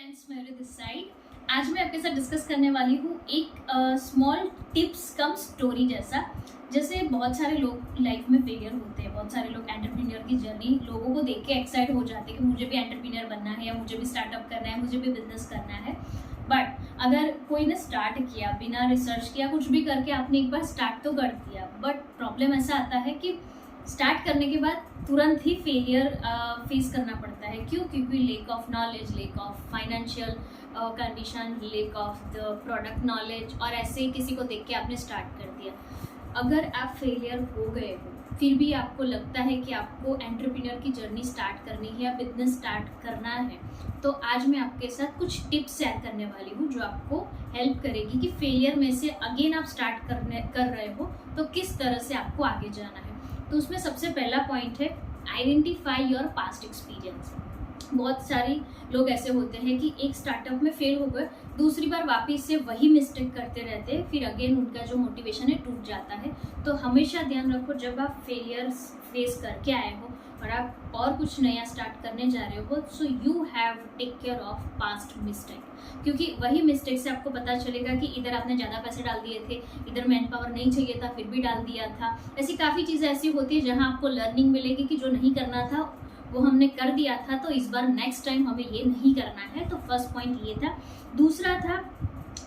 Friends, मेरे this side आज मैं आपके साथ डिस्कस करने वाली हूँ एक स्मॉल टिप्स कम स्टोरी जैसे बहुत सारे लोग लाइफ में फेलियर होते हैं। बहुत सारे लोग एंटरप्रेन्योर की जर्नी लोगों को देख के एक्साइट हो जाते हैं कि मुझे भी एंटरप्रेन्योर बनना है या मुझे भी स्टार्टअप करना है, मुझे भी बिजनेस करना है। बट अगर कोई ने स्टार्ट किया बिना रिसर्च किया, कुछ भी करके आपने एक बार स्टार्ट तो कर दिया, बट प्रॉब्लम ऐसा आता है कि स्टार्ट करने के बाद तुरंत ही फेलियर फेस करना पड़ता है। क्यों? क्योंकि lake of knowledge, lake of financial condition, lake of the product knowledge, और ऐसे ही किसी को देख के आपने स्टार्ट कर दिया। अगर आप फेलियर हो गए हो फिर भी आपको लगता है कि आपको एंटरप्रेन्योर की जर्नी स्टार्ट करनी है या बिजनेस स्टार्ट करना है, तो आज मैं आपके साथ कुछ टिप्स शेयर करने वाली हूँ जो आपको हेल्प करेगी कि फेलियर में से अगेन आप स्टार्ट कर रहे हो तो किस तरह से आपको आगे जाना है। तो उसमें सबसे पहला पॉइंट है आइडेंटिफाई योर पास्ट एक्सपीरियंस। बहुत सारे लोग ऐसे होते हैं कि एक स्टार्टअप में फेल हो गए, दूसरी बार वापस से वही मिस्टेक करते रहते हैं, फिर अगेन उनका जो मोटिवेशन है टूट जाता है। तो हमेशा ध्यान रखो, जब आप फेलियर फेस करके आए हो और आप और कुछ नया स्टार्ट करने जा रहे हो, so you have take care of past mistake, क्योंकि वही मिस्टेक से आपको पता चलेगा कि इधर आपने ज़्यादा पैसे डाल दिए थे, इधर मैन पावर नहीं चाहिए था फिर भी डाल दिया था। ऐसी काफ़ी चीज़ें ऐसी होती है जहाँ आपको लर्निंग मिलेगी कि जो नहीं करना था वो हमने कर दिया था, तो इस बार नेक्स्ट टाइम हमें ये नहीं करना है। तो फर्स्ट पॉइंट ये था। दूसरा था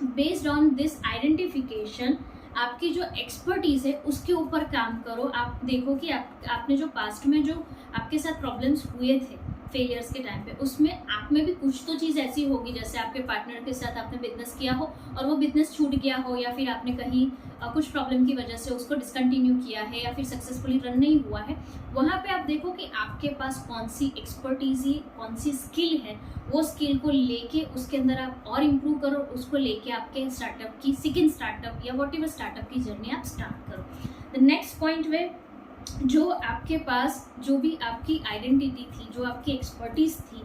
बेस्ड ऑन दिस आइडेंटिफिकेशन, आपकी जो एक्सपर्टीज़ है उसके ऊपर काम करो। आप देखो कि आपने जो पास्ट में जो आपके साथ प्रॉब्लम्स हुए थे फेलियर्स के टाइम पे, उसमें आप में भी कुछ तो चीज़ ऐसी होगी, जैसे आपके पार्टनर के साथ आपने बिजनेस किया हो और वो बिजनेस छूट गया हो, या फिर आपने कहीं कुछ प्रॉब्लम की वजह से उसको डिसकंटिन्यू किया है या फिर सक्सेसफुली रन नहीं हुआ है। वहाँ पे आप देखो कि आपके पास कौन सी एक्सपर्टीज है, कौन सी स्किल है, वो स्किल को लेके उसके अंदर आप और इम्प्रूव करो, उसको लेके आपके स्टार्टअप की सेकेंड स्टार्टअप या वॉट एवर स्टार्टअप की जर्नी आप स्टार्ट करो। द नेक्स्ट पॉइंट में जो आपके पास जो भी आपकी आइडेंटिटी थी, जो आपकी एक्सपर्टीज थी,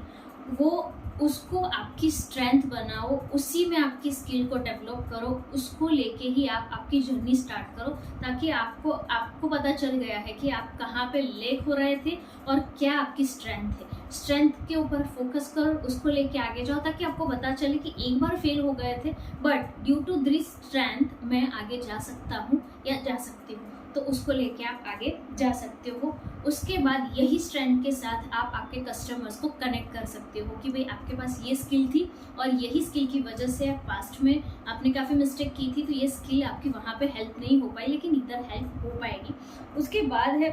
वो उसको आपकी स्ट्रेंथ बनाओ, उसी में आपकी स्किल को डेवलप करो, उसको लेके ही आप आपकी जर्नी स्टार्ट करो, ताकि आपको पता चल गया है कि आप कहाँ पे लेक हो रहे थे और क्या आपकी स्ट्रेंथ है। स्ट्रेंथ के ऊपर फोकस करो, उसको लेके आगे जाओ, ताकि आपको पता चले कि एक बार फेल हो गए थे but due to this strength मैं आगे जा सकता हूँ या जा सकती हूँ, तो उसको लेके आप आगे जा सकते हो। उसके बाद यही स्ट्रेंथ के साथ आप आपके कस्टमर्स को कनेक्ट कर सकते हो कि भाई आपके पास ये स्किल थी और यही स्किल की वजह से पास्ट में आपने काफ़ी मिस्टेक की थी, तो ये स्किल आपकी वहाँ पे हेल्प नहीं हो पाई लेकिन इधर हेल्प हो पाएगी। उसके बाद है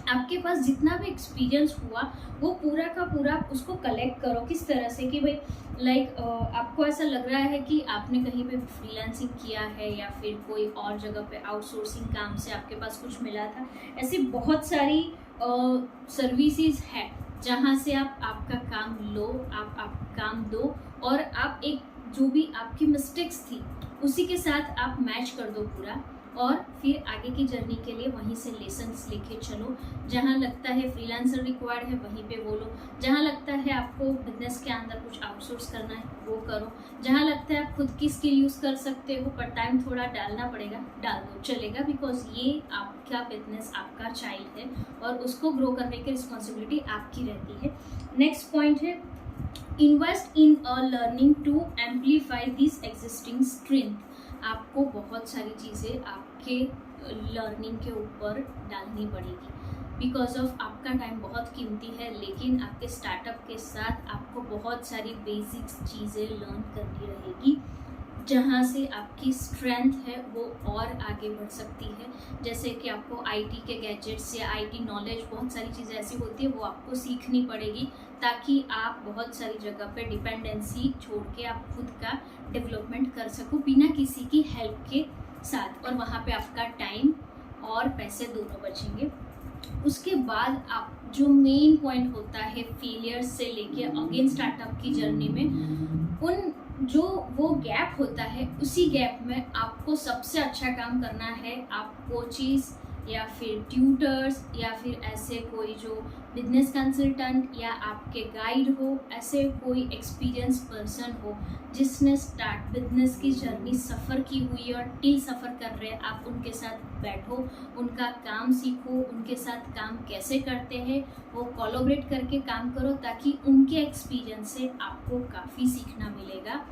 आपके पास जितना भी एक्सपीरियंस हुआ वो पूरा का पूरा उसको कलेक्ट करो। किस तरह से कि भाई आपको ऐसा लग रहा है कि आपने कहीं पे फ्रीलांसिंग किया है या फिर कोई और जगह पे आउटसोर्सिंग काम से आपके पास कुछ मिला था। ऐसी बहुत सारी सर्विसेज है जहाँ से आप आपका काम लो, आप काम दो, और आप एक जो भी आपकी मिस्टेक्स थी उसी के साथ आप मैच कर दो पूरा, और फिर आगे की जर्नी के लिए वहीं से लेसन्स लेके चलो। जहाँ लगता है फ्रीलांसर रिक्वायर्ड है वहीं पे बोलो, जहाँ लगता है आपको बिजनेस के अंदर कुछ आउटसोर्स करना है वो करो, जहाँ लगता है आप खुद की स्किल यूज़ कर सकते हो पर टाइम थोड़ा डालना पड़ेगा डाल दो, चलेगा, बिकॉज ये आपका बिजनेस आपका चाइल्ड है और उसको ग्रो करने की रिस्पॉन्सिबिलिटी आपकी रहती है। नेक्स्ट पॉइंट है invest in a learning to amplify this existing strength. आपको बहुत सारी चीज़ें आपके लर्निंग के ऊपर डालनी पड़ेगी, बिकॉज ऑफ आपका टाइम बहुत कीमती है, लेकिन आपके स्टार्टअप के साथ आपको बहुत सारी बेसिक्स चीज़ें लर्न करनी रहेगी जहाँ से आपकी स्ट्रेंथ है वो और आगे बढ़ सकती है। जैसे कि आपको आईटी के गैजेट्स या आईटी नॉलेज, बहुत सारी चीज़ें ऐसी होती है वो आपको सीखनी पड़ेगी, ताकि आप बहुत सारी जगह पे डिपेंडेंसी छोड़ के आप खुद का डेवलपमेंट कर सको बिना किसी की हेल्प के साथ, और वहाँ पे आपका टाइम और पैसे दोनों बचेंगे। उसके बाद आप जो मेन पॉइंट होता है फेलियर से लेके अगेन स्टार्टअप की जर्नी में, उन जो वो गैप होता है उसी गैप में आपको सबसे अच्छा काम करना है। आप वो चीज़ या फिर ट्यूटर्स या फिर ऐसे कोई जो बिजनेस कंसल्टेंट या आपके गाइड हो, ऐसे कोई एक्सपीरियंस पर्सन हो जिसने स्टार्ट बिजनेस की जर्नी सफ़र की हुई है और टिल सफ़र कर रहे हैं, आप उनके साथ बैठो, उनका काम सीखो, उनके साथ काम कैसे करते हैं वो कोलैबोरेट करके काम करो, ताकि उनके एक्सपीरियंस से आपको काफ़ी सीखना मिलेगा।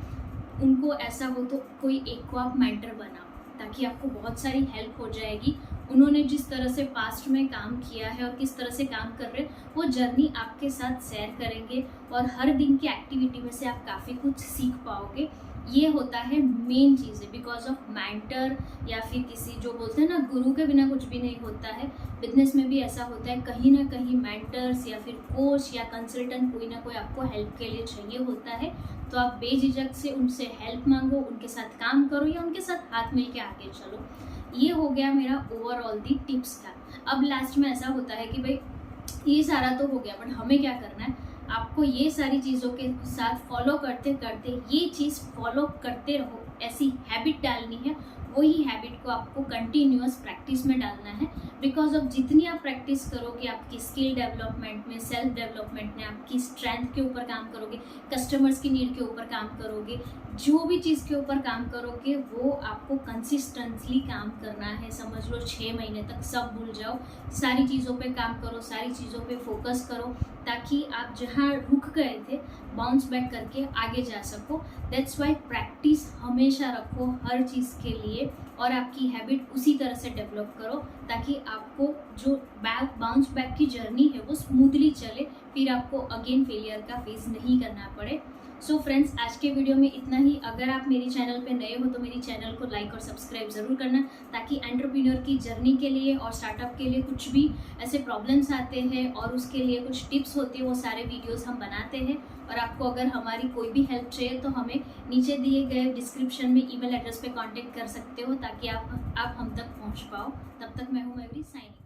उनको ऐसा हो तो कोई एक को आप मेंटर बनाओ, ताकि आपको बहुत सारी हेल्प हो जाएगी। उन्होंने जिस तरह से पास्ट में काम किया है और किस तरह से काम कर रहे हैं वो जर्नी आपके साथ शेयर करेंगे और हर दिन की एक्टिविटी में से आप काफ़ी कुछ सीख पाओगे। ये होता है मेन चीज़ है, बिकॉज ऑफ मेंटर या फिर किसी जो बोलते हैं ना गुरु के बिना कुछ भी नहीं होता है। बिजनेस में भी ऐसा होता है, कहीं ना कहीं मेंटर्स या फिर कोच या कंसल्टेंट कोई ना कोई आपको हेल्प के लिए चाहिए होता है। तो आप बेझिझक से उनसे हेल्प मांगो, उनके साथ काम करो या उनके साथ हाथ मिल के आगे चलो। ये हो गया मेरा ओवरऑल दी टिप्स का। अब लास्ट में ऐसा होता है कि भाई ये सारा तो हो गया, बट हमें क्या करना है, आपको ये सारी चीज़ों के साथ फॉलो करते करते ये चीज़ फॉलो करते रहो, ऐसी हैबिट डालनी है। वही हैबिट को आपको कंटिन्यूअस प्रैक्टिस में डालना है, बिकॉज ऑफ जितनी आप प्रैक्टिस करोगे आपकी स्किल डेवलपमेंट में, सेल्फ डेवलपमेंट में, आपकी स्ट्रेंथ के ऊपर काम करोगे, कस्टमर्स की नीड के ऊपर काम करोगे, जो भी चीज़ के ऊपर काम करोगे वो आपको कंसिस्टेंटली काम करना है। समझ लो 6 महीने तक सब भूल जाओ, सारी चीज़ों पे काम करो, सारी चीज़ों पे फोकस करो, ताकि आप जहाँ रुक गए थे बाउंस बैक करके आगे जा सको। दैट्स वाई प्रैक्टिस हमेशा रखो हर चीज़ के लिए, और आपकी हैबिट उसी तरह से डेवलप करो ताकि आपको जो बाउंस बैक की जर्नी है वो स्मूथली चले, फिर आपको अगेन फेलियर का फेस नहीं करना पड़े। सो फ्रेंड्स, आज के वीडियो में इतना ही। अगर आप मेरे चैनल पे नए हो तो मेरी चैनल को लाइक और सब्सक्राइब ज़रूर करना, ताकि एंटरप्रेन्योर की जर्नी के लिए और स्टार्टअप के लिए कुछ भी ऐसे प्रॉब्लम्स आते हैं और उसके लिए कुछ टिप्स होती है, वो सारे वीडियोस हम बनाते हैं। और आपको अगर हमारी कोई भी हेल्प चाहिए तो हमें नीचे दिए गए डिस्क्रिप्शन में ईमेल एड्रेस पे कांटेक्ट कर सकते हो, ताकि आप हम तक पहुंच पाओ। तब तक मैं हूँ मयूरी, साइनिंग।